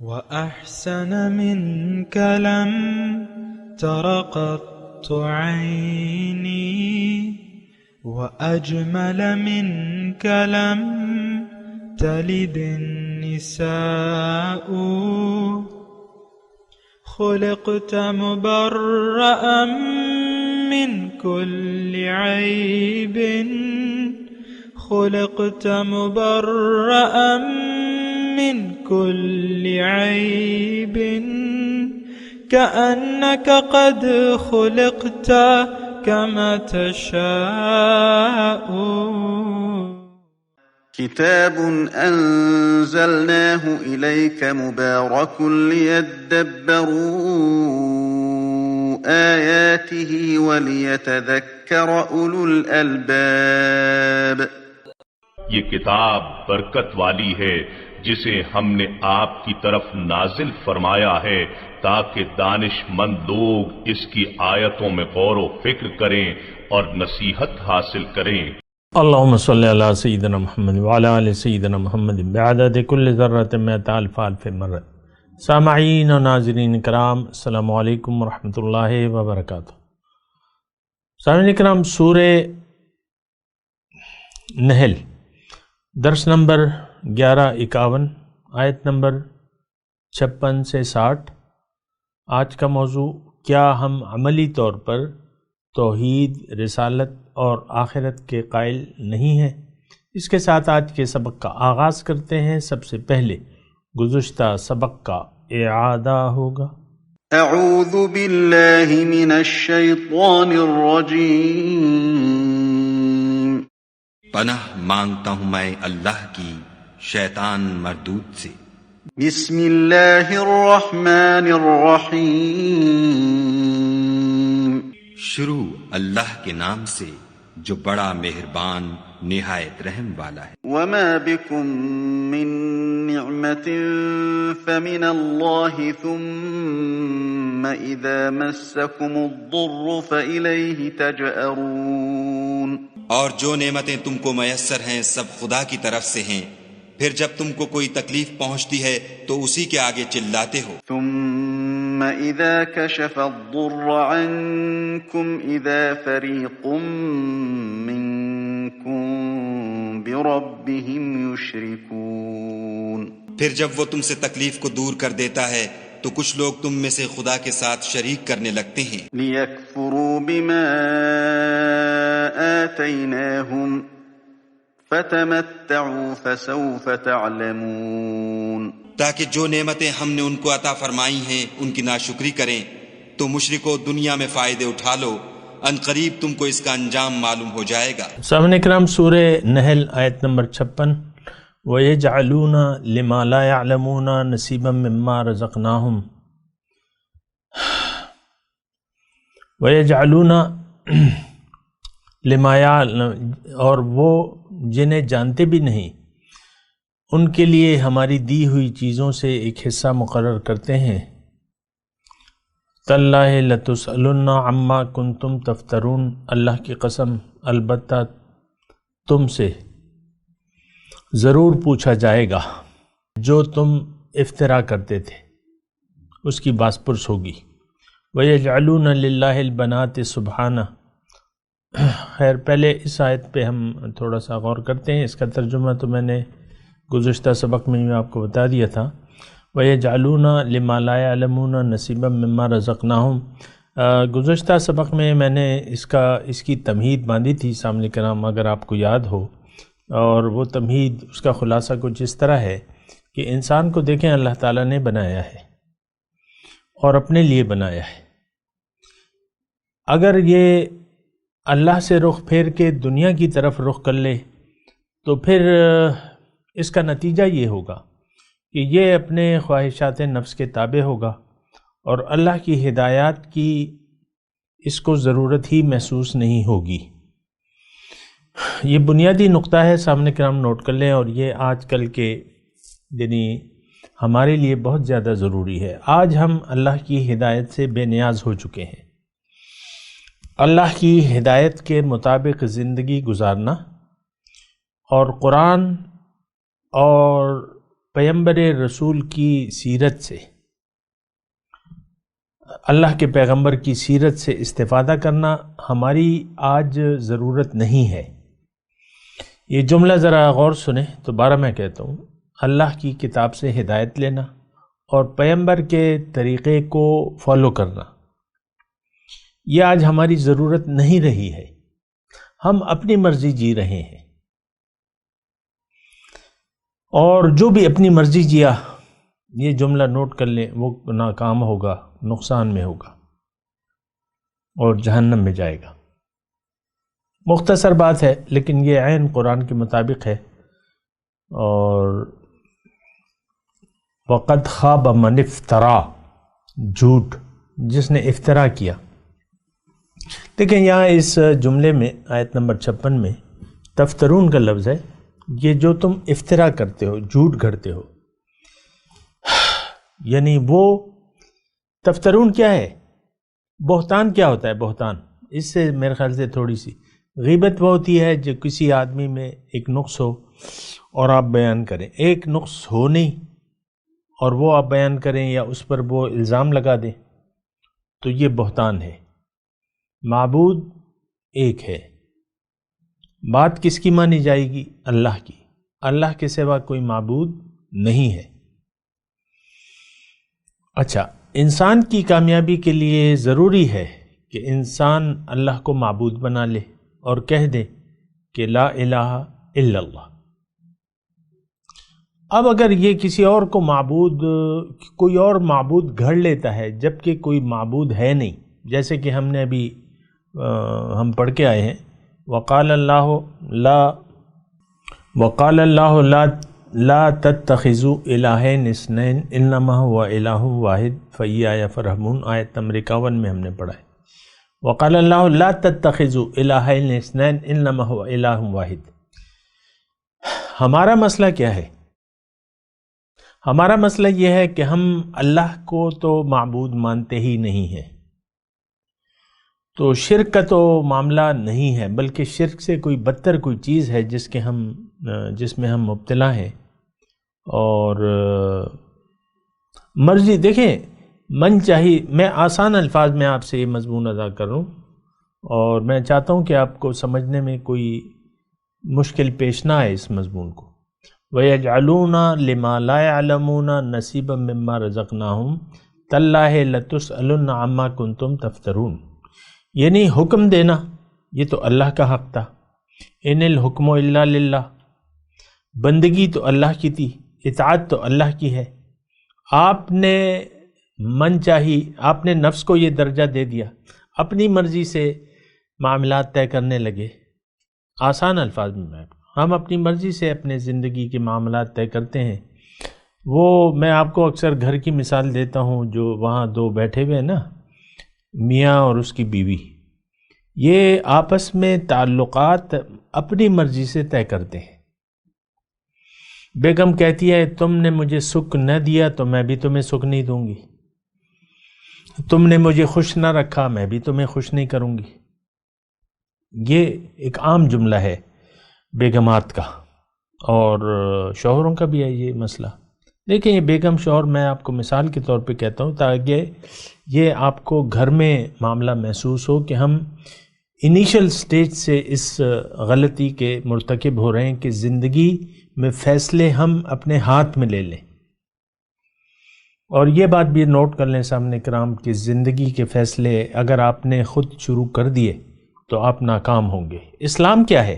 وأحسن منك لم تر قط عيني، وأجمل منك لم تلد النساء. خلقت مبرأ من كل عيب، خلقت مبرأ من كل عيب، كأنك قد خلقت كما تشاء. كتاب أنزلناه إليك مبارك ليدبروا آياته وليتذكر أولو الألباب. یہ کتاب برکت والی ہے جسے ہم نے آپ کی طرف نازل فرمایا ہے تاکہ دانش مند لوگ اس کی آیتوں میں غور و فکر کریں اور نصیحت حاصل کریں۔ اللہم صلی علی سیدنا محمد وعلی آل سیدنا محمد بعدد کل ذرۃ مئۃ الف الف مرہ۔ سامعین و ناظرین کرام، السلام علیکم ورحمۃ اللہ وبرکاتہ۔ سامعین کرام، سورہ نحل درس نمبر 1151، آیت نمبر 56 سے 60۔ آج کا موضوع، کیا ہم عملی طور پر توحید، رسالت اور آخرت کے قائل نہیں ہیں؟ اس کے ساتھ آج کے سبق کا آغاز کرتے ہیں۔ سب سے پہلے گزشتہ سبق کا اعادہ ہوگا۔ اعوذ باللہ من الشیطان الرجیم۔ پناہ مانگتا ہوں میں اللہ کی شیطان مردود سے۔ بسم اللہ الرحمن الرحیم۔ شروع اللہ کے نام سے جو بڑا مہربان نہایت رحم والا ہے۔ وما بكم من نعمة فمن اللہ ثم اذا مسکم الضر فإلیہ تجأرون۔ اور جو نعمتیں تم کو میسر ہیں سب خدا کی طرف سے ہیں، پھر جب تم کو کوئی تکلیف پہنچتی ہے تو اسی کے آگے چلاتے ہو۔ ثم اذا کشف الضر عنکم اذا فریق منکم بربہم یشرکون۔ پھر جب وہ تم سے تکلیف کو دور کر دیتا ہے تو کچھ لوگ تم میں سے خدا کے ساتھ شریک کرنے لگتے ہیں۔ لیکفروا بما آتیناہم فتمتعوا فسوف تعلمون۔ تاکہ جو نعمتیں ہم نے ان کو عطا فرمائی ہیں ان کی ناشکری کریں تو مشرکو دنیا میں فائدے اٹھا لو، ان قریب تم کو اس کا انجام معلوم ہو جائے گا۔ سامعین کرام، سورہ نحل آیت نمبر 56۔ وَيَجْعَلُونَ لِمَا لَا يَعْلَمُونَ نَصِيبًا مِّمَّا رَزَقْنَاهُمْ۔ وَيَجْعَلُونَ لِمَا يَعْلَمُونَ، اور وہ جنہیں جانتے بھی نہیں ان کے لیے ہماری دی ہوئی چیزوں سے ایک حصہ مقرر کرتے ہیں۔ تَاللَّهِ لَتُسْأَلُنَّ عَمَّا كُنتُمْ تَفْتَرُونَ، اللہ کی قسم البتہ تم سے ضرور پوچھا جائے گا جو تم افترا کرتے تھے، اس کی باس پرس ہوگی۔ وَيَجْعَلُونَ لِلَّهِ الْبَنَاتِ سُبْحَانَهُ۔ خیر، پہلے اس آیت پہ ہم تھوڑا سا غور کرتے ہیں۔ اس کا ترجمہ تو میں نے گزشتہ سبق میں آپ کو بتا دیا تھا۔ وَيَجْعَلُونَ لِمَا لَا يَعْلَمُونَ نَصِيبًا مِّمَّا رَزَقْنَاهُمْ۔ گزشتہ سبق میں نے اس کی تمہید باندھی تھی سامنے کرام، اگر آپ کو یاد ہو، اور وہ تمہید، اس کا خلاصہ کچھ اس طرح ہے کہ انسان کو دیکھیں اللہ تعالیٰ نے بنایا ہے اور اپنے لیے بنایا ہے۔ اگر یہ اللہ سے رخ پھیر کے دنیا کی طرف رخ کر لے تو پھر اس کا نتیجہ یہ ہوگا کہ یہ اپنے خواہشات نفس کے تابع ہوگا اور اللہ کی ہدایات کی اس کو ضرورت ہی محسوس نہیں ہوگی۔ یہ بنیادی نقطہ ہے، سامنے کرام نوٹ کر لیں، اور یہ آج کل کے یعنی ہمارے لیے بہت زیادہ ضروری ہے۔ آج ہم اللہ کی ہدایت سے بے نیاز ہو چکے ہیں۔ اللہ کی ہدایت کے مطابق زندگی گزارنا اور قرآن اور پیغمبر رسول کی سیرت سے، اللہ کے پیغمبر کی سیرت سے استفادہ کرنا ہماری آج ضرورت نہیں ہے۔ یہ جملہ ذرا غور سنیں، دوبارہ میں کہتا ہوں، اللہ کی کتاب سے ہدایت لینا اور پیغمبر کے طریقے کو فالو کرنا، یہ آج ہماری ضرورت نہیں رہی ہے۔ ہم اپنی مرضی جی رہے ہیں، اور جو بھی اپنی مرضی جیا، یہ جملہ نوٹ کر لیں، وہ ناکام ہوگا، نقصان میں ہوگا اور جہنم میں جائے گا۔ مختصر بات ہے، لیکن یہ عین قرآن کے مطابق ہے۔ اور وقد خاب من افترا، جھوٹ جس نے افترا کیا۔ دیکھیں یہاں اس جملے میں آیت نمبر 56 میں تفترون کا لفظ ہے، یہ جو تم افترا کرتے ہو، جھوٹ گھڑتے ہو، یعنی وہ تفترون کیا ہے؟ بہتان کیا ہوتا ہے؟ بہتان، اس سے میرے خیال سے تھوڑی سی غیبت وہ ہوتی ہے جو کسی آدمی میں ایک نقص ہو اور آپ بیان کریں، ایک نقص ہو نہیں اور وہ آپ بیان کریں یا اس پر وہ الزام لگا دیں، تو یہ بہتان ہے۔ معبود ایک ہے، بات کس کی مانی جائے گی؟ اللہ کی، اللہ کے سوا کوئی معبود نہیں ہے۔ اچھا، انسان کی کامیابی کے لیے ضروری ہے کہ انسان اللہ کو معبود بنا لے اور کہہ دے کہ لا الہ الا اللہ۔ اب اگر یہ کسی اور کو معبود، کوئی اور معبود گھڑ لیتا ہے جبکہ کوئی معبود ہے نہیں، جیسے کہ ہم نے ابھی ہم پڑھ کے آئے ہیں، وقال اللہ لا تتخذوا الہین اثنین انما هو الہ واحد فایای فرحمون، آیت نمبر 51 میں ہم نے پڑھا ہے۔ وقال اللہ لا تتخذوا الہین اثنین انما هو الہ واحد۔ ہمارا مسئلہ کیا ہے؟ ہمارا مسئلہ یہ ہے کہ ہم اللہ کو تو معبود مانتے ہی نہیں ہیں، تو شرک کا تو معاملہ نہیں ہے، بلکہ شرک سے کوئی بدتر کوئی چیز ہے جس میں ہم مبتلا ہیں۔ اور مرضی دیکھیں، من چاہی، میں آسان الفاظ میں آپ سے یہ مضمون ادا کروں، اور میں چاہتا ہوں کہ آپ کو سمجھنے میں کوئی مشکل پیش نہ آئے اس مضمون کو۔ وَيَجْعَلُونَ لِمَا لَا يَعْلَمُونَ نَصِيبًا مِّمَّا رَزَقْنَاهُمْ تَاللَّهِ لَتُسْأَلُنَّ عَمَّا كُنتُمْ تَفْتَرُونَ، یعنی حکم دینا یہ تو اللہ کا حق تھا، ان الحکم الا للہ، بندگی تو اللہ کی تھی، اطاعت تو اللہ کی ہے۔ آپ نے من چاہی، آپ نے نفس کو یہ درجہ دے دیا، اپنی مرضی سے معاملات طے کرنے لگے۔ آسان الفاظ میں ہم اپنی مرضی سے اپنے زندگی کے معاملات طے کرتے ہیں۔ وہ میں آپ کو اکثر گھر کی مثال دیتا ہوں، جو وہاں دو بیٹھے ہوئے ہیں نا، میاں اور اس کی بیوی، یہ آپس میں تعلقات اپنی مرضی سے طے کرتے ہیں۔ بیگم کہتی ہے تم نے مجھے سکھ نہ دیا تو میں بھی تمہیں سکھ نہیں دوں گی، تم نے مجھے خوش نہ رکھا میں بھی تمہیں خوش نہیں کروں گی۔ یہ ایک عام جملہ ہے بیگمات کا، اور شوہروں کا بھی ہے یہ مسئلہ۔ دیکھیں یہ بیگم شوہر میں آپ کو مثال کے طور پہ کہتا ہوں تاکہ یہ آپ کو گھر میں معاملہ محسوس ہو کہ ہم انیشل سٹیج سے اس غلطی کے مرتکب ہو رہے ہیں کہ زندگی میں فیصلے ہم اپنے ہاتھ میں لے لیں۔ اور یہ بات بھی نوٹ کر لیں سامنے کرام کہ زندگی کے فیصلے اگر آپ نے خود شروع کر دیے تو آپ ناکام ہوں گے۔ اسلام کیا ہے؟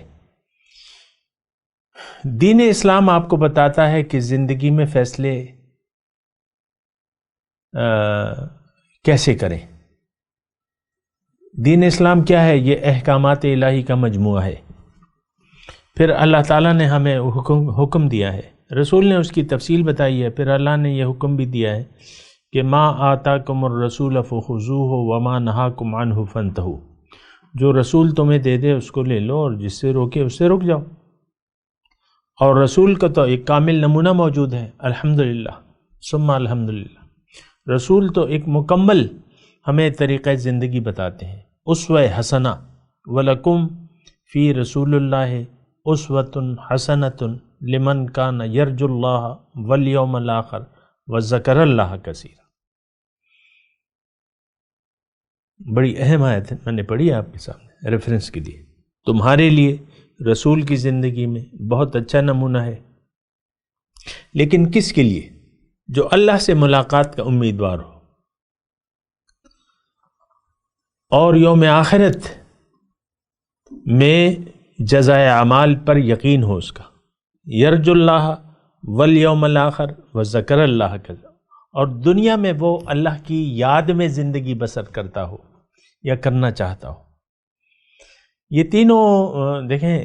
دین اسلام آپ کو بتاتا ہے کہ زندگی میں فیصلے کیسے کریں۔ دین اسلام کیا ہے؟ یہ احکامات الہی کا مجموعہ ہے۔ پھر اللہ تعالیٰ نے ہمیں حکم دیا ہے، رسول نے اس کی تفصیل بتائی ہے، پھر اللہ نے یہ حکم بھی دیا ہے کہ ما آتاکم الرسول فخذوہ وما نہاکم عنہ فانتہوا، جو رسول تمہیں دے دے اس کو لے لو اور جس سے روکے اس سے رک جاؤ۔ اور رسول کا تو ایک کامل نمونہ موجود ہے، الحمدللہ ثم الحمدللہ۔ رسول تو ایک مکمل ہمیں طریقہ زندگی بتاتے ہیں، اسوہ حسنہ، وَلَكُمْ فِي رسول اللہ اسوۃ حسنۃ لمن کان یرجو اللہ والیوم الآخر وذکر اللہ کثیرا۔ بڑی اہم آیت ہے، میں نے پڑھی آپ کے سامنے ریفرنس کے لیے۔ تمہارے لیے رسول کی زندگی میں بہت اچھا نمونہ ہے، لیکن کس کے لیے؟ جو اللہ سے ملاقات کا امیدوار ہو اور یوم آخرت میں جزائے اعمال پر یقین ہو اس کا، یرجو اللہ والیوم الآخر وذکر اللہ کذا، اور دنیا میں وہ اللہ کی یاد میں زندگی بسر کرتا ہو یا کرنا چاہتا ہو۔ یہ تینوں دیکھیں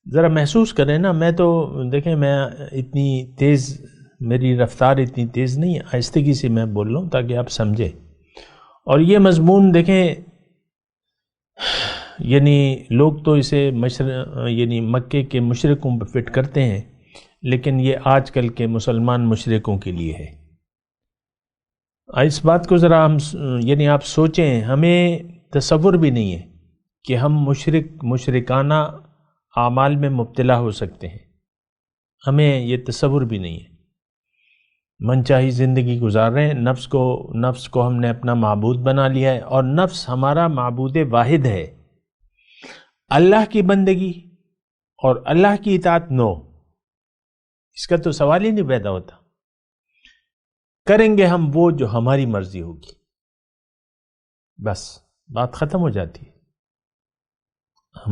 ذرا محسوس کریں نا، میں تو دیکھیں میں اتنی تیز، میری رفتار اتنی تیز نہیں ہے، آہستگی سے میں بول رہا ہوں تاکہ آپ سمجھیں۔ اور یہ مضمون دیکھیں، یعنی لوگ تو اسے یعنی مکے کے مشرکوں پہ فٹ کرتے ہیں، لیکن یہ آج کل کے مسلمان مشرکوں کے لیے ہے۔ اس بات کو ذرا ہم یعنی آپ سوچیں، ہمیں تصور بھی نہیں ہے کہ ہم مشرکانہ اعمال میں مبتلا ہو سکتے ہیں، ہمیں یہ تصور بھی نہیں ہے۔ من چاہی زندگی گزار رہے ہیں، نفس کو ہم نے اپنا معبود بنا لیا ہے، اور نفس ہمارا معبود واحد ہے۔ اللہ کی بندگی اور اللہ کی اطاعت نو، اس کا تو سوال ہی نہیں پیدا ہوتا۔ کریں گے ہم وہ جو ہماری مرضی ہوگی، بس بات ختم ہو جاتی ہے۔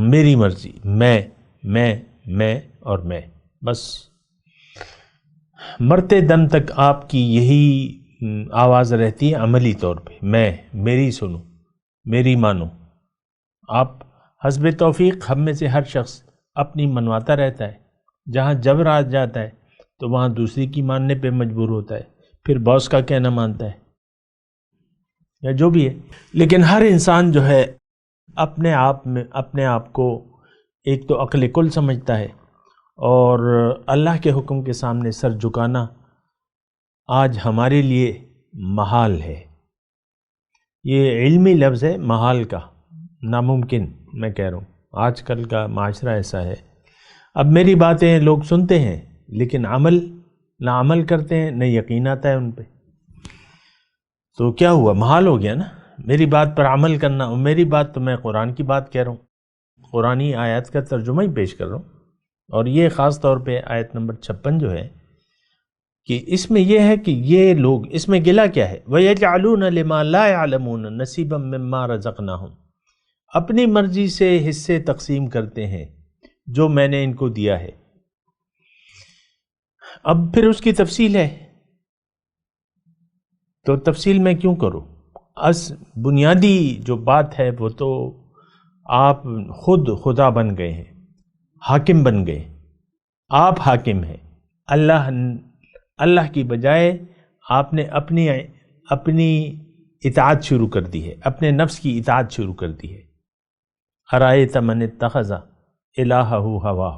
میری مرضی، میں اور میں، بس مرتے دم تک آپ کی یہی آواز رہتی ہے عملی طور پہ، میری سنو، میری مانو۔ آپ حسب توفیق ہم میں سے ہر شخص اپنی منواتا رہتا ہے، جہاں جبر آ جاتا ہے تو وہاں دوسری کی ماننے پہ مجبور ہوتا ہے، پھر باس کا کہنا مانتا ہے یا جو بھی ہے۔ لیکن ہر انسان جو ہے اپنے آپ کو ایک تو عقل کل سمجھتا ہے، اور اللہ کے حکم کے سامنے سر جھکانا آج ہمارے لیے محال ہے۔ یہ علمی لفظ ہے محال کا، ناممکن میں کہہ رہا ہوں، آج کل کا معاشرہ ایسا ہے۔ اب میری باتیں لوگ سنتے ہیں لیکن نہ عمل کرتے ہیں، نہ یقین آتا ہے ان پہ، تو کیا ہوا؟ محال ہو گیا نا میری بات پر عمل کرنا۔ اور میری بات تو میں قرآن کی بات کہہ رہا ہوں، قرآنی آیات کا ترجمہ ہی پیش کر رہا ہوں، اور یہ خاص طور پہ آیت نمبر 56 جو ہے کہ اس میں یہ ہے کہ یہ لوگ، اس میں گلہ کیا ہے؟ وَيَجْعَلُونَ لِمَا لَا يَعْلَمُونَ نَصِيبًا مِّمَّا رَزَقْنَاهُمْ، اپنی مرضی سے حصے تقسیم کرتے ہیں جو میں نے ان کو دیا ہے۔ اب پھر اس کی تفصیل ہے، تو تفصیل میں کیوں کروں؟ بنیادی جو بات ہے وہ تو آپ خود خدا بن گئے ہیں، حاکم بن گئے، آپ حاکم ہیں۔ اللہ کی بجائے آپ نے اپنی اطاعت شروع کر دی ہے، اپنے نفس کی اطاعت شروع کر دی ہے۔ ارأیت من اتخذ الہہ ہواہ۔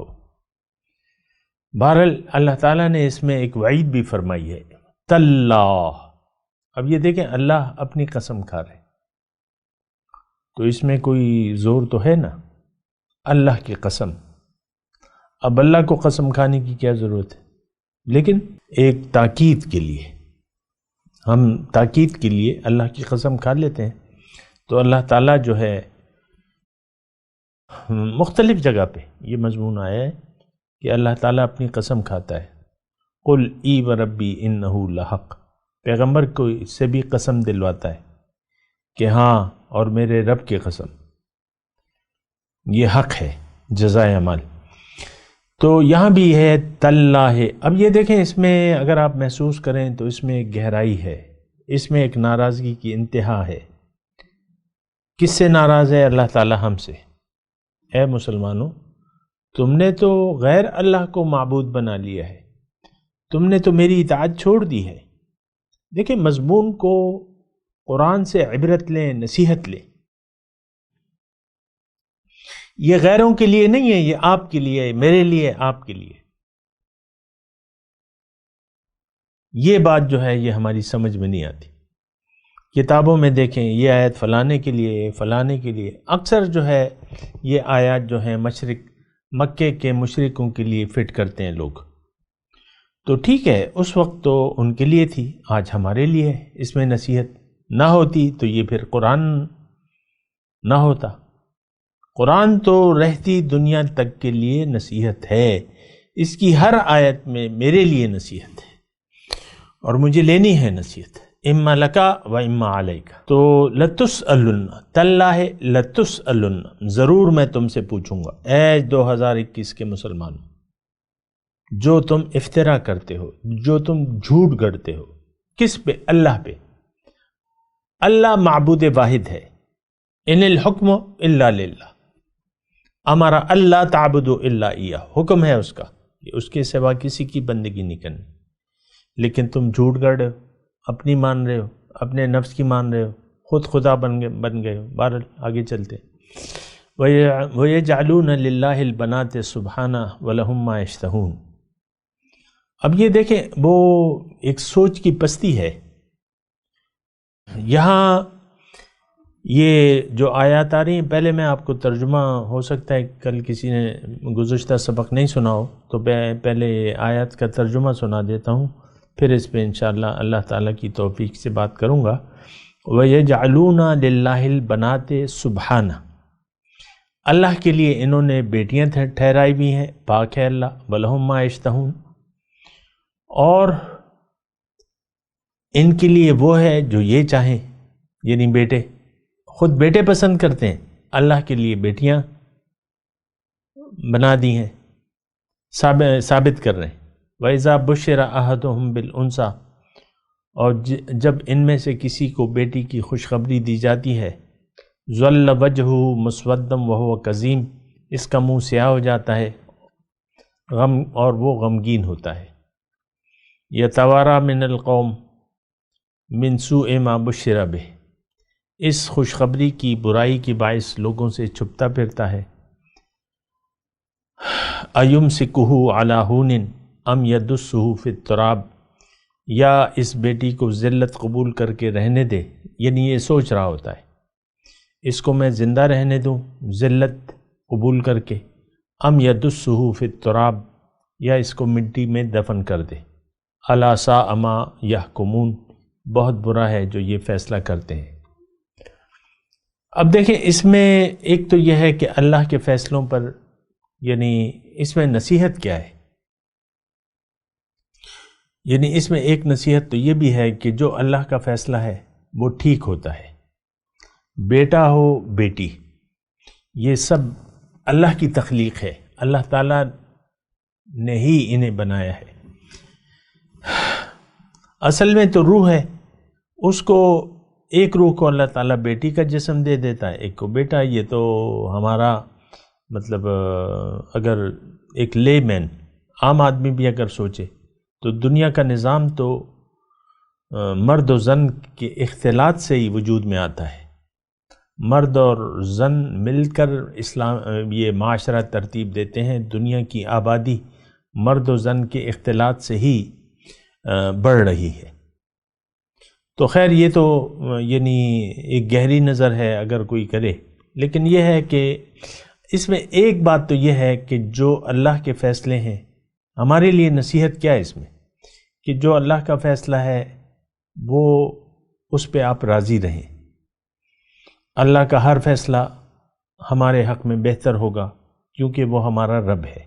بہرحال اللہ تعالیٰ نے اس میں ایک وعید بھی فرمائی ہے، تاللہ۔ اب یہ دیکھیں اللہ اپنی قسم کھا رہے، تو اس میں کوئی زور تو ہے نا، اللہ کی قسم۔ اب اللہ کو قسم کھانے کی کیا ضرورت ہے؟ لیکن ایک تاکید کے لیے، ہم تاکید کے لیے اللہ کی قسم کھا لیتے ہیں۔ تو اللہ تعالیٰ جو ہے مختلف جگہ پہ یہ مضمون آیا ہے کہ اللہ تعالیٰ اپنی قسم کھاتا ہے۔ قل ای وربی انہ لحق، پیغمبر کو اس سے بھی قسم دلواتا ہے کہ ہاں، اور میرے رب کی قسم، یہ حق ہے جزائے عمل۔ تو یہاں بھی ہے تاللہ۔ اب یہ دیکھیں، اس میں اگر آپ محسوس کریں تو اس میں ایک گہرائی ہے، اس میں ایک ناراضگی کی انتہا ہے۔ کس سے ناراض ہے اللہ تعالیٰ؟ ہم سے۔ اے مسلمانوں، تم نے تو غیر اللہ کو معبود بنا لیا ہے، تم نے تو میری اطاعت چھوڑ دی ہے۔ دیکھیں مضمون کو قرآن سے عبرت لیں، نصیحت لیں۔ یہ غیروں کے لیے نہیں ہے، یہ آپ کے لیے، میرے لیے، آپ کے لیے۔ یہ بات جو ہے یہ ہماری سمجھ میں نہیں آتی۔ کتابوں میں دیکھیں یہ آیت فلانے کے لیے، فلانے کے لیے۔ اکثر جو ہے یہ آیات جو ہیں مشرق مکے کے مشرکوں کے لیے فٹ کرتے ہیں لوگ. تو ٹھیک ہے، اس وقت تو ان کے لیے تھی، آج ہمارے لیے ہے. اس میں نصیحت نہ ہوتی تو یہ پھر قرآن نہ ہوتا. قرآن تو رہتی دنیا تک کے لیے نصیحت ہے. اس کی ہر آیت میں میرے لیے نصیحت ہے اور مجھے لینی ہے نصیحت، اما لکا و اما علیکا. تو لتسألن، تاللہ لتسألن، ضرور میں تم سے پوچھوں گا اے 2021 کے مسلمانوں، جو تم افترا کرتے ہو، جو تم جھوٹ گڑتے ہو. کس پہ؟ اللہ پہ. اللہ معبود واحد ہے. ان الحکم الا للہ، امر اللہ تعبدوا الا ایہ، حکم ہے اس کا، اس کے سوا کسی کی بندگی نہیں کرنی. لیکن تم جھوٹ گڑ رہے ہو، اپنی مان رہے ہو، اپنے نفس کی مان رہے ہو، خود خدا بن گئے ہو. بہرحال آگے چلتے. وَيَجْعَلُونَ لِلَّهِ الْبَنَاتِ سُبْحَانَهُ وَلَهُم مَّا يَشْتَهُونَ. اب یہ دیکھیں، وہ ایک سوچ کی پستی ہے. یہاں یہ جو آیات آ رہی ہیں، پہلے میں آپ کو ترجمہ، ہو سکتا ہے کل کسی نے گزشتہ سبق نہیں سنا ہو تو پہلے آیات کا ترجمہ سنا دیتا ہوں، پھر اس پہ انشاءاللہ اللہ تعالیٰ کی توفیق سے بات کروں گا. وَيَجْعَلُونَ لِلَّهِ الْبَنَاتِ سُبْحَانَهُ، اللہ کے لیے انہوں نے بیٹیاں ٹھہرائی ہوئی ہیں، پاک ہے اللہ. وَلَهُم مَّا يَشْتَهُونَ، اور ان کے لیے وہ ہے جو یہ چاہیں، یعنی بیٹے، خود بیٹے پسند کرتے ہیں، اللہ کے لیے بیٹیاں بنا دی ہیں، ثابت کر رہے ہیں. وَإِذَا بُشِّرَ أَحَدُهُم بِالْأُنثىٰ، اور جب ان میں سے کسی کو بیٹی کی خوشخبری دی جاتی ہے، ظَلَّ وَجْهُهُ مُسْوَدًّا وَهُوَ كَظِيمٌ، اس کا منہ سیاہ ہو جاتا ہے غم، اور وہ غمگین ہوتا ہے. يَتَوَارَىٰ مِنَ الْقَوْمِ مِنْ سُوءِ مَا بُشِّرَ بِهِ، اس خوشخبری کی برائی کی باعث لوگوں سے چھپتا پھرتا ہے. أَيُمْسِكُهُ عَلَىٰ هُونٍ أَمْ يَدُسُّهُ فِي التُّرَابِ، یا اس بیٹی کو ذلت قبول کر کے رہنے دے، یعنی یہ سوچ رہا ہوتا ہے اس کو میں زندہ رہنے دوں ذلت قبول کر کے، ام يَدُسُّهُ فِي التُّرَابِ، یا اس کو مٹی میں دفن کر دے. أَلَا سَاءَ مَا يَحْكُمُونَ، بہت برا ہے جو یہ فیصلہ کرتے ہیں. اب دیکھیں، اس میں ایک تو یہ ہے کہ اللہ کے فیصلوں پر، یعنی اس میں نصیحت کیا ہے. یعنی اس میں ایک نصیحت تو یہ بھی ہے کہ جو اللہ کا فیصلہ ہے وہ ٹھیک ہوتا ہے. بیٹا ہو بیٹی، یہ سب اللہ کی تخلیق ہے، اللہ تعالیٰ نے ہی انہیں بنایا ہے. اصل میں تو روح ہے، اس کو ایک روح کو اللہ تعالیٰ بیٹی کا جسم دے دیتا ہے، ایک کو بیٹا. یہ تو ہمارا مطلب اگر ایک لے مین، عام آدمی بھی اگر سوچے تو دنیا کا نظام تو مرد و زن کے اختلاط سے ہی وجود میں آتا ہے. مرد اور زن مل کر اسلام یہ معاشرہ ترتیب دیتے ہیں. دنیا کی آبادی مرد و زن کے اختلاط سے ہی بڑھ رہی ہے. تو خیر یہ تو یعنی ایک گہری نظر ہے اگر کوئی کرے، لیکن یہ ہے کہ اس میں ایک بات تو یہ ہے کہ جو اللہ کے فیصلے ہیں، ہمارے لیے نصیحت کیا ہے اس میں، کہ جو اللہ کا فیصلہ ہے وہ اس پہ آپ راضی رہیں. اللہ کا ہر فیصلہ ہمارے حق میں بہتر ہوگا کیونکہ وہ ہمارا رب ہے.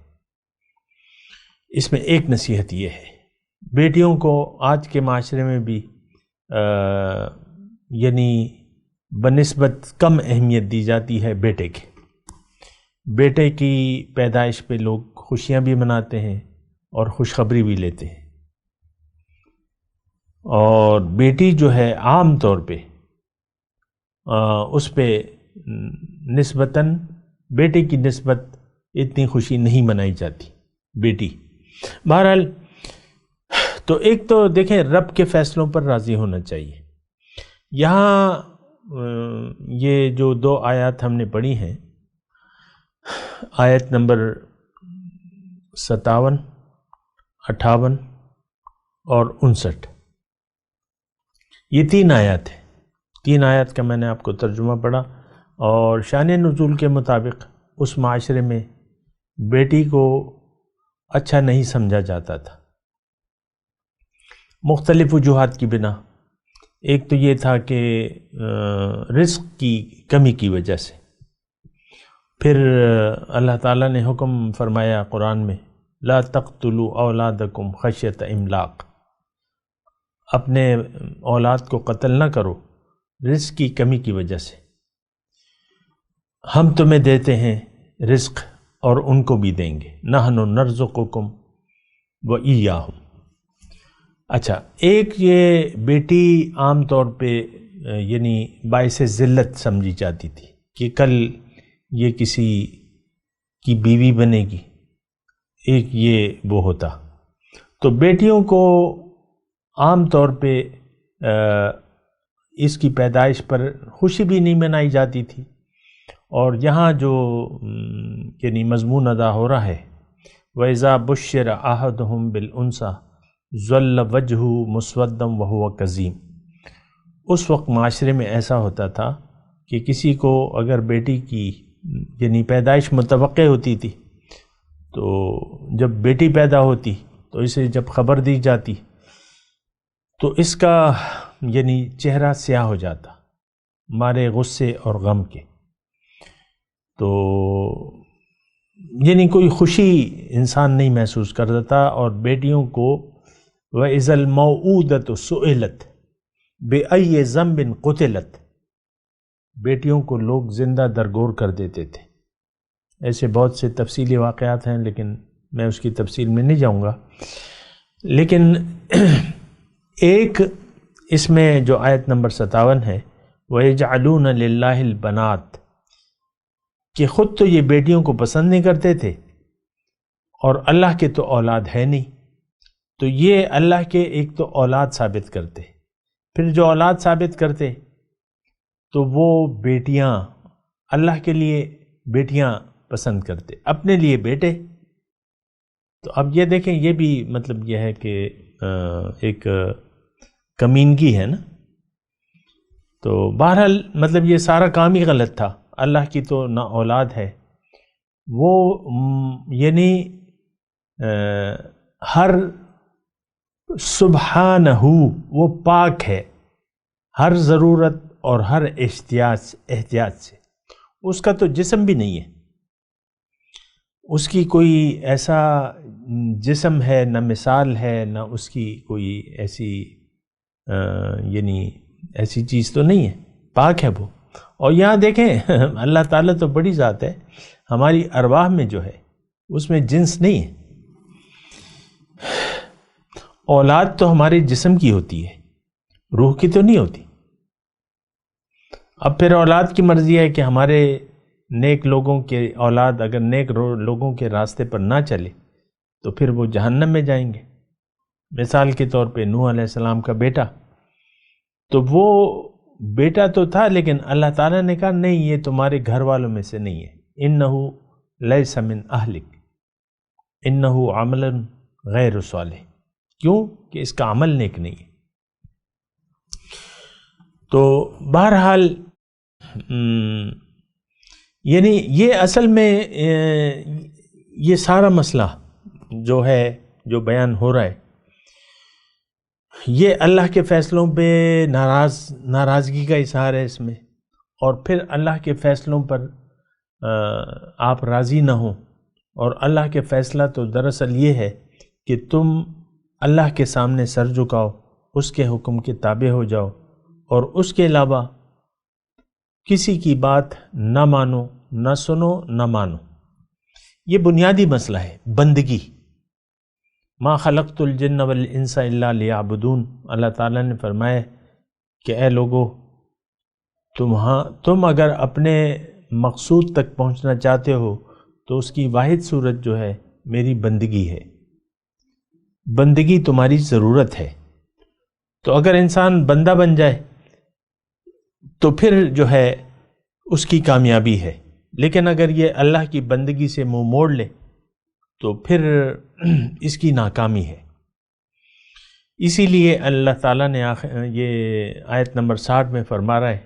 اس میں ایک نصیحت یہ ہے. بیٹیوں کو آج کے معاشرے میں بھی یعنی بنسبت کم اہمیت دی جاتی ہے بیٹے کے. بیٹے کی پیدائش پہ لوگ خوشیاں بھی مناتے ہیں اور خوشخبری بھی لیتے ہیں، اور بیٹی جو ہے عام طور پہ اس پہ نسبتاً بیٹے کی نسبت اتنی خوشی نہیں منائی جاتی بیٹی. بہرحال تو ایک تو دیکھیں رب کے فیصلوں پر راضی ہونا چاہیے. یہاں یہ جو 2 آیات ہم نے پڑھی ہیں، آیت نمبر 57، 58 اور 59، یہ 3 آیات ہیں. 3 آیات کا میں نے آپ کو ترجمہ پڑھا، اور شان نزول کے مطابق اس معاشرے میں بیٹی کو اچھا نہیں سمجھا جاتا تھا، مختلف وجوہات کی بنا۔ ایک تو یہ تھا کہ رزق کی کمی کی وجہ سے، پھر اللہ تعالیٰ نے حکم فرمایا قرآن میں لا تقتلوا اولادکم خشیۃ املاق، اپنے اولاد کو قتل نہ کرو رزق کی کمی کی وجہ سے، ہم تمہیں دیتے ہیں رزق اور ان کو بھی دیں گے، نحن نرزقکم وإیاہم۔ اچھا، ایک یہ بیٹی عام طور پہ یعنی باعث ذلت سمجھی جاتی تھی کہ کل یہ کسی کی بیوی بنے گی، ایک یہ وہ ہوتا، تو بیٹیوں کو عام طور پہ اس کی پیدائش پر خوشی بھی نہیں منائی جاتی تھی، اور یہاں جو یعنی مضمون ادا ہو رہا ہے وَإِذَا بُشِّرَ أَحَدُهُمْ بِالْأُنْثَىٰ ظَلَّ وَجْهُهُ مُسْوَدًّا وَهُوَ كَظِيمٌ، اس وقت معاشرے میں ایسا ہوتا تھا کہ کسی کو اگر بیٹی کی یعنی پیدائش متوقع ہوتی تھی تو جب بیٹی پیدا ہوتی تو اسے جب خبر دی جاتی تو اس کا یعنی چہرہ سیاہ ہو جاتا مارے غصے اور غم کے، تو یعنی کوئی خوشی انسان نہیں محسوس کرتا تھا۔ اور بیٹیوں کو وَإِذَا الْمَوْعُودَةُ سُئِلَتْ بِأَيِّ ذَنبٍ قُتِلَتْ، بیٹیوں کو لوگ زندہ درگور کر دیتے تھے۔ ایسے بہت سے تفصیلی واقعات ہیں لیکن میں اس کی تفصیل میں نہیں جاؤں گا، لیکن ایک اس میں جو آیت نمبر 57 ہے وَيَجْعَلُونَ لِلَّهِ الْبَنَاتِ، کہ خود تو یہ بیٹیوں کو پسند نہیں کرتے تھے اور اللہ کے تو اولاد ہے نہیں، تو یہ اللہ کے ایک تو اولاد ثابت کرتے، پھر جو اولاد ثابت کرتے تو وہ بیٹیاں اللہ کے لیے بیٹیاں پسند کرتے، اپنے لیے بیٹے۔ تو اب یہ دیکھیں، یہ بھی مطلب یہ ہے کہ ایک کمینگی ہے نا۔ تو بہرحال مطلب یہ سارا کام ہی غلط تھا، اللہ کی تو نہ اولاد ہے، وہ یعنی ہر سبحانہ وہ پاک ہے ہر ضرورت اور ہر احتیاج سے، اس کا تو جسم بھی نہیں ہے، اس کی کوئی ایسا جسم ہے نہ مثال ہے نہ اس کی کوئی ایسی یعنی ایسی چیز تو نہیں ہے، پاک ہے وہ۔ اور یہاں دیکھیں اللہ تعالیٰ تو بڑی ذات ہے، ہماری ارواح میں جو ہے اس میں جنس نہیں ہے، اولاد تو ہمارے جسم کی ہوتی ہے، روح کی تو نہیں ہوتی۔ اب پھر اولاد کی مرضی ہے کہ ہمارے نیک لوگوں کے اولاد اگر نیک لوگوں کے راستے پر نہ چلے تو پھر وہ جہنم میں جائیں گے۔ مثال کے طور پہ نوح علیہ السلام کا بیٹا، تو وہ بیٹا تو تھا لیکن اللہ تعالیٰ نے کہا نہیں، یہ تمہارے گھر والوں میں سے نہیں ہے، اِنَّهُ لَيْسَ مِنْ أَهْلِكَ اِنَّهُ عَمَلٌ غَيْرُ صَالِحٍ، کیوں کہ اس کا عمل نیک نہیں ہے۔ تو بہرحال یعنی یہ اصل میں یہ سارا مسئلہ جو ہے جو بیان ہو رہا ہے یہ اللہ کے فیصلوں پہ ناراضگی کا اظہار ہے اس میں، اور پھر اللہ کے فیصلوں پر آپ راضی نہ ہوں، اور اللہ کے فیصلہ تو دراصل یہ ہے کہ تم اللہ کے سامنے سر جھکاؤ، اس کے حکم کے تابع ہو جاؤ، اور اس کے علاوہ کسی کی بات نہ مانو، نہ سنو، نہ مانو۔ یہ بنیادی مسئلہ ہے بندگی۔ ما خلقت الجن والانس الا لیعبدون، اللہ تعالیٰ نے فرمایا کہ اے لوگو، تم اگر اپنے مقصود تک پہنچنا چاہتے ہو تو اس کی واحد صورت جو ہے میری بندگی ہے، بندگی تمہاری ضرورت ہے۔ تو اگر انسان بندہ بن جائے تو پھر جو ہے اس کی کامیابی ہے، لیکن اگر یہ اللہ کی بندگی سے منہ موڑ لے تو پھر اس کی ناکامی ہے۔ اسی لیے اللہ تعالیٰ نے یہ آیت نمبر 60 میں فرما رہا ہے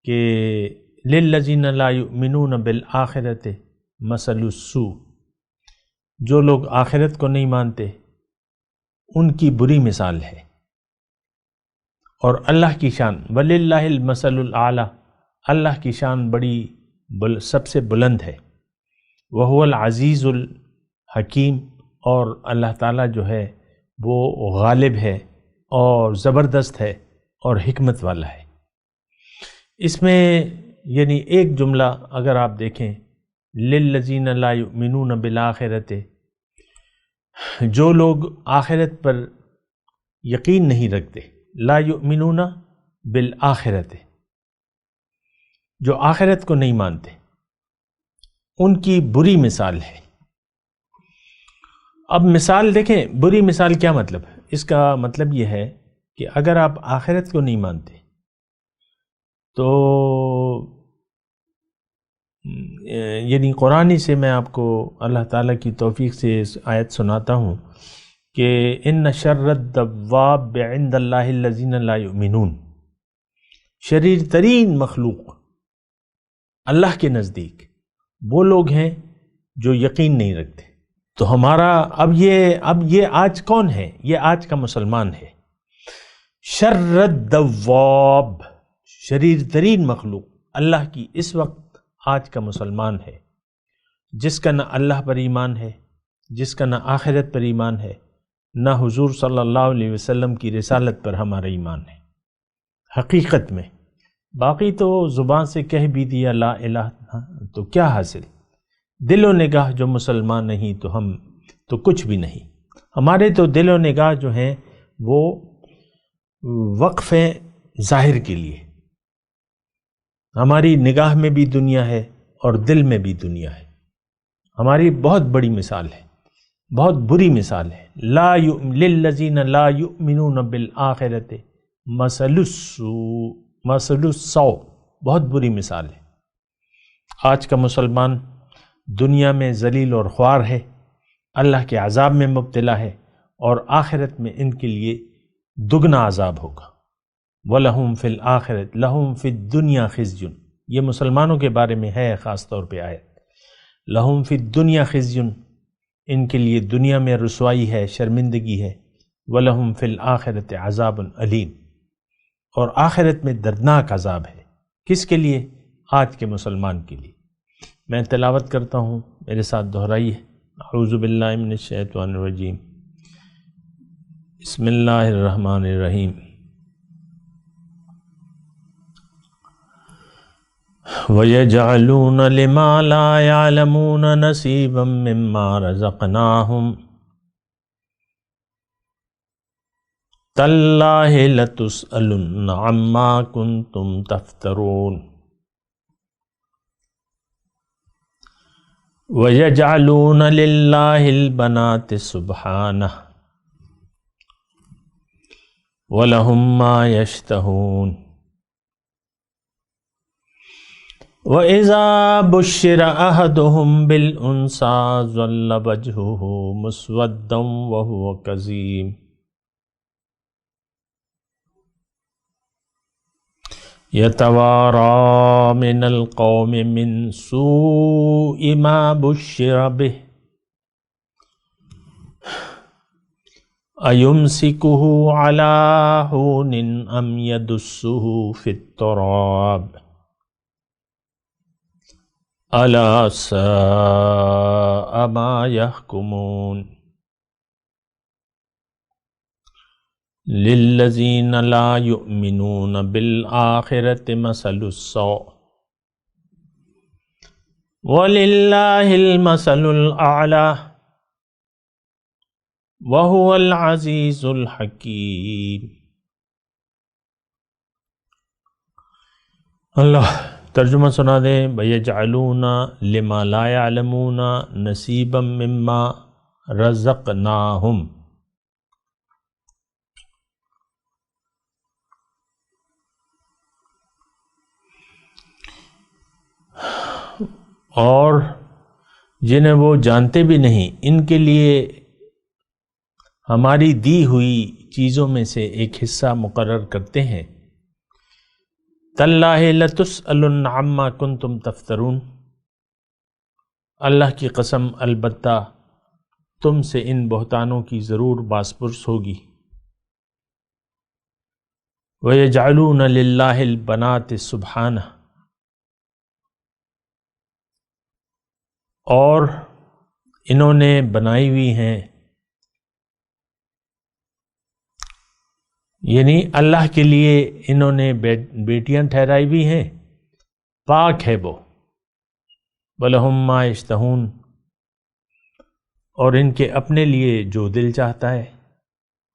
کہ لِلَّذِينَ لَا يُؤْمِنُونَ بِالْآخِرَةِ مَثَلُ السُّوءِ، جو لوگ آخرت کو نہیں مانتے ان کی بری مثال ہے۔ اور اللہ کی شان وَلِلَّهِ الْمَثَلُ الْأَعْلَى، اللہ کی شان بڑی سب سے بلند ہے۔ وَهُوَ الْعَزِيزُ الْحَكِيمُ، اور اللہ تعالیٰ جو ہے وہ غالب ہے اور زبردست ہے اور حکمت والا ہے۔ اس میں یعنی ایک جملہ اگر آپ دیکھیں، لِلَّذِينَ لَا يُؤْمِنُونَ بِالْآخِرَةِ، جو لوگ آخرت پر یقین نہیں رکھتے، لا یؤمنون بالآخرت، جو آخرت کو نہیں مانتے، ان کی بری مثال ہے۔ اب مثال دیکھیں، بری مثال کیا مطلب؟ اس کا مطلب یہ ہے کہ اگر آپ آخرت کو نہیں مانتے تو یعنی قرآنی سے میں آپ کو اللہ تعالیٰ کی توفیق سے اس آیت سناتا ہوں کہ ان شر الدواب عند اللہ الذین لا یؤمنون، شریر ترین مخلوق اللہ کے نزدیک وہ لوگ ہیں جو یقین نہیں رکھتے۔ تو ہمارا اب یہ آج کون ہے؟ یہ آج کا مسلمان ہے۔ شر الدواب، شریر ترین مخلوق اللہ کی اس وقت آج کا مسلمان ہے، جس کا نہ اللہ پر ایمان ہے، جس کا نہ آخرت پر ایمان ہے، نہ حضور صلی اللہ علیہ وسلم کی رسالت پر ہمارا ایمان ہے حقیقت میں۔ باقی تو زبان سے کہہ بھی دیا لا الہ تو کیا حاصل، دل و نگاہ جو مسلمان نہیں تو ہم تو کچھ بھی نہیں۔ ہمارے تو دل و نگاہ جو ہیں وہ وقف ہیں ظاہر کے لیے، ہماری نگاہ میں بھی دنیا ہے اور دل میں بھی دنیا ہے۔ ہماری بہت بڑی مثال ہے، بہت بری مثال ہے۔ للذین لا یؤمنون بالآخرۃ مثل السوء، بہت بری مثال ہے۔ آج کا مسلمان دنیا میں ذلیل اور خوار ہے، اللہ کے عذاب میں مبتلا ہے، اور آخرت میں ان کے لیے دگنا عذاب ہوگا۔ وَلَهُمْ فِي الْآخِرَةِ لَهُمْ فِي الدُّنْيَا خِزْيٌ، یہ مسلمانوں کے بارے میں ہے خاص طور پہ آیت۔ لَهُمْ فِي الدُّنْيَا خِزْيٌ، ان کے لیے دنیا میں رسوائی ہے، شرمندگی ہے۔ وَلَهُمْ فِي الْآخِرَةِ عَذَابٌ أَلِيمٌ، اور آخرت میں دردناک عذاب ہے۔ کس کے لیے؟ آج کے مسلمان کے لیے۔ میں تلاوت کرتا ہوں، میرے ساتھ دہرائیے۔ اعوذ باللہ من الشیطان الرجیم، بسم اللہ الرحمن الرحیم۔ وَيَجْعَلُونَ لِمَا لَا يَعْلَمُونَ نَصِيبًا مِّمَّا رَزَقْنَاهُمْ تَاللَّهِ لَتُسْأَلُنَّ عَمَّا كُنتُمْ تَفْتَرُونَ۔ وَيَجْعَلُونَ لِلَّهِ الْبَنَاتِ سُبْحَانَهُ وَلَهُم مَّا يَشْتَهُونَ۔ وَإِذَا بُشِّرَ أَحَدُهُم بِالْأُنثَىٰ ظَلَّ وَجْهُهُ مُسْوَدًّا وَهُوَ كَظِيمٌ يَتَوَارَىٰ مِنَ الْقَوْمِ مِنْ سُوءِ مَا بُشِّرَ بِهِ أَيُمْسِكُهُ عَلَىٰ هُونٍ أَمْ يَدُسُّهُ فِي التُّرَابِ أَلَا سَاءَ مَا يَحْكُمُونَ۔ لِلَّذِينَ لَا يُؤْمِنُونَ بِالْآخِرَةِ مَثَلُ السَّوْءِ وَلِلَّهِ الْمَثَلُ الْأَعْلَى وَهُوَ الْعَزِيزُ الْحَكِيمُ۔ اللہ ترجمہ سنا دیں۔ وَيَجْعَلُونَ لِمَا لَا يَعْلَمُونَ نَصِيبًا مِّمَّا رَزَقْنَاهُمْ، اور جنہیں وہ جانتے بھی نہیں ان کے لیے ہماری دی ہوئی چیزوں میں سے ایک حصہ مقرر کرتے ہیں۔ تَاللَّهِ لَتُسْأَلُنَّ عَمَّا كُنْتُمْ تَفْتَرُونَ، اللہ کی قسم البتہ تم سے ان بہتانوں کی ضرور باس پرس ہوگی۔ وَيَجْعَلُونَ لِلَّهِ الْبَنَاتِ سُبْحَانَهُ، اور انہوں نے بنائی ہوئی ہیں، یعنی اللہ کے لیے انہوں نے بیٹیاں ٹھہرائی ہوئی ہیں، پاک ہے وہ۔ وَلَهُم مَّا يَشْتَهُونَ، اور ان کے اپنے لیے جو دل چاہتا ہے،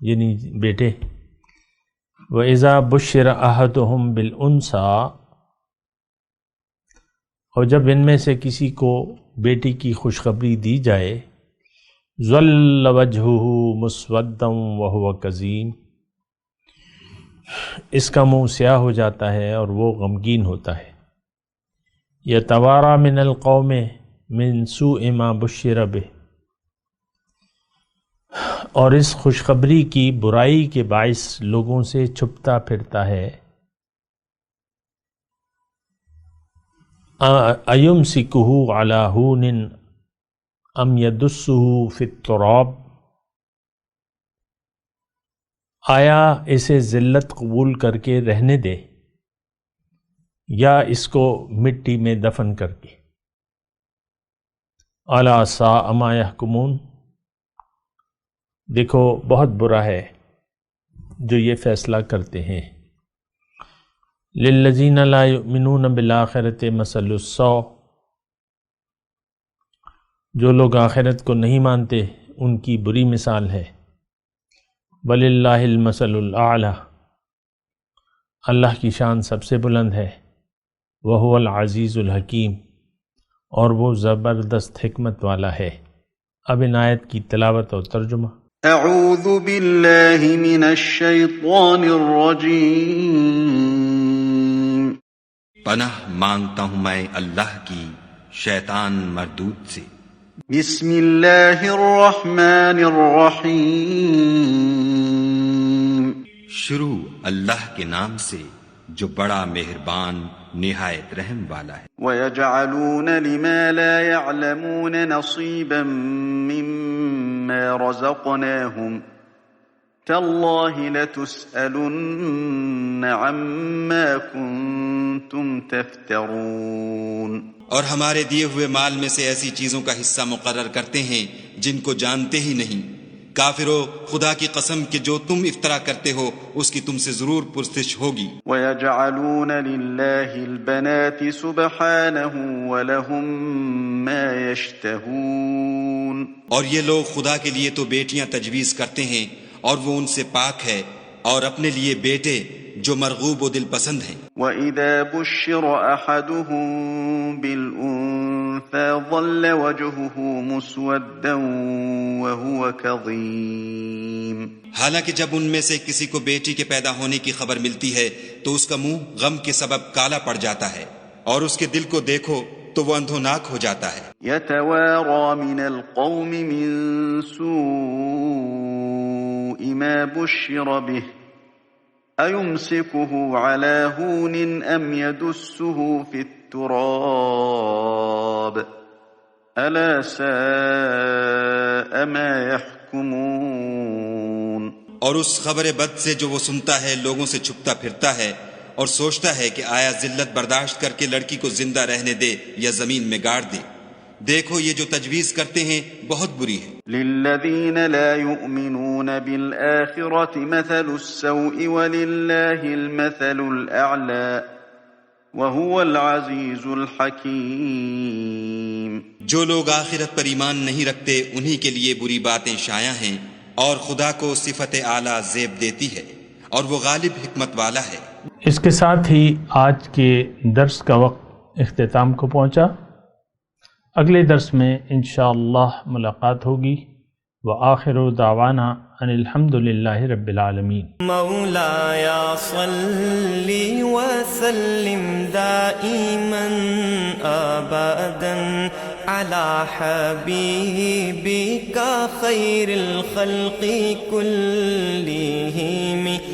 یعنی بیٹے۔ وَإِذَا بُشِّرَ أَحَدُهُم بِالْأُنثىٰ، اور جب ان میں سے کسی کو بیٹی کی خوشخبری دی جائے، ظَلَّ وَجْهُهُ مُسْوَدًّا وَهُوَ كَظِيمٌ، اس کا منہ سیاہ ہو جاتا ہے اور وہ غمگین ہوتا ہے۔ يَتَوَارَى مِنَ الْقَوْمِ مِنْ سُوءِ مَا بُشِّرَ بِهِ، اور اس خوشخبری کی برائی کے باعث لوگوں سے چھپتا پھرتا ہے۔ أَيُمْسِكُهُ عَلَى هُونٍ أَمْ يَدُسُّهُ فِي التُّرَابِ، آیا اسے ذلت قبول کر کے رہنے دے یا اس کو مٹی میں دفن کر کے۔ أَلَا سَاءَ مَا يَحْكُمُونَ، دیکھو بہت برا ہے جو یہ فیصلہ کرتے ہیں۔ لِلَّذِينَ لَا يُؤْمِنُونَ بِالْآخِرَةِ مَثَلُ السَّوْءِ، جو لوگ آخرت کو نہیں مانتے ان کی بری مثال ہے۔ وَلِلَّهِ الْمَثَلُ الْأَعْلَى، اللہ کی شان سب سے بلند ہے۔ وَهُوَ الْعَزِيزُ الْحَكِيمُ، اور وہ زبردست حکمت والا ہے۔ اب ان آیت کی تلاوت اور ترجمہ۔ اعوذ باللہ من الشیطان الرجیم، پناہ مانگتا ہوں میں اللہ کی شیطان مردود سے۔ بسم اللہ الرحمن الرحیم، شروع اللہ کے نام سے جو بڑا مہربان نہایت رحم والا ہے۔ وَيَجْعَلُونَ لِمَا لَا يَعْلَمُونَ نَصِيبًا مِّمَّا رَزَقْنَاهُمْ تَاللَّهِ لَتُسْأَلُنَّ عَمَّا كُنتُمْ تَفْتَرُونَ، اور ہمارے دیے ہوئے مال میں سے ایسی چیزوں کا حصہ مقرر کرتے ہیں جن کو جانتے ہی نہیں۔ کافرو، خدا کی قسم کہ جو تم افطرا کرتے ہو اس کی تم سے ضرور پرسش ہوگی۔ وَيَجْعَلُونَ لِلَّهِ الْبَنَاتِ سُبْحَانَهُ وَلَهُم مَّا يَشْتَهُونَ، اور یہ لوگ خدا کے لیے تو بیٹیاں تجویز کرتے ہیں اور وہ ان سے پاک ہے، اور اپنے لیے بیٹے جو مرغوب و دل پسند ہیں۔ وَإِذَا بُشِّرَ أَحَدُهُم بِالْأُنثَىٰ ظَلَّ وَجْهُهُ مُسْوَدًّا وَهُوَ كَظِيمٌ، حالانکہ جب ان میں سے کسی کو بیٹی کے پیدا ہونے کی خبر ملتی ہے تو اس کا منہ غم کے سبب کالا پڑ جاتا ہے، اور اس کے دل کو دیکھو تو وہ اندھوناک ہو جاتا ہے۔ يَتَوَارَىٰ مِنَ الْقَوْمِ مِن سُوءِ مَا بُشِّرَ بِهِ أَيُمْسِكُهُ عَلَىٰ هُونٍ أَمْ يَدُسُّهُ فِي التُّرَابِ أَلَا سَاءَ مَا يَحْكُمُونَ، اور اس خبر بد سے جو وہ سنتا ہے لوگوں سے چھپتا پھرتا ہے اور سوچتا ہے کہ آیا ذلت برداشت کر کے لڑکی کو زندہ رہنے دے یا زمین میں گاڑ دے۔ دیکھو یہ جو تجویز کرتے ہیں بہت بری ہے۔ لِلَّذِينَ لَا يُؤْمِنُونَ بِالْآخِرَةِ مَثَلُ السَّوْءِ وَلِلَّهِ الْمَثَلُ الْأَعْلَى وَهُوَ الْعَزِيزُ الْحَكِيمُ، جو لوگ آخرت پر ایمان نہیں رکھتے انہی کے لیے بری باتیں شایع ہیں، اور خدا کو صفت اعلیٰ زیب دیتی ہے، اور وہ غالب حکمت والا ہے۔ اس کے ساتھ ہی آج کے درس کا وقت اختتام کو پہنچا۔ اگلے درس میں انشاءاللہ ملاقات ہوگی۔ وآخر دعوانا ان الحمد للہ رب العالمین۔ مولایا صلی وسلم دائما ابدا علی حبیبک خیر الخلق کلہم۔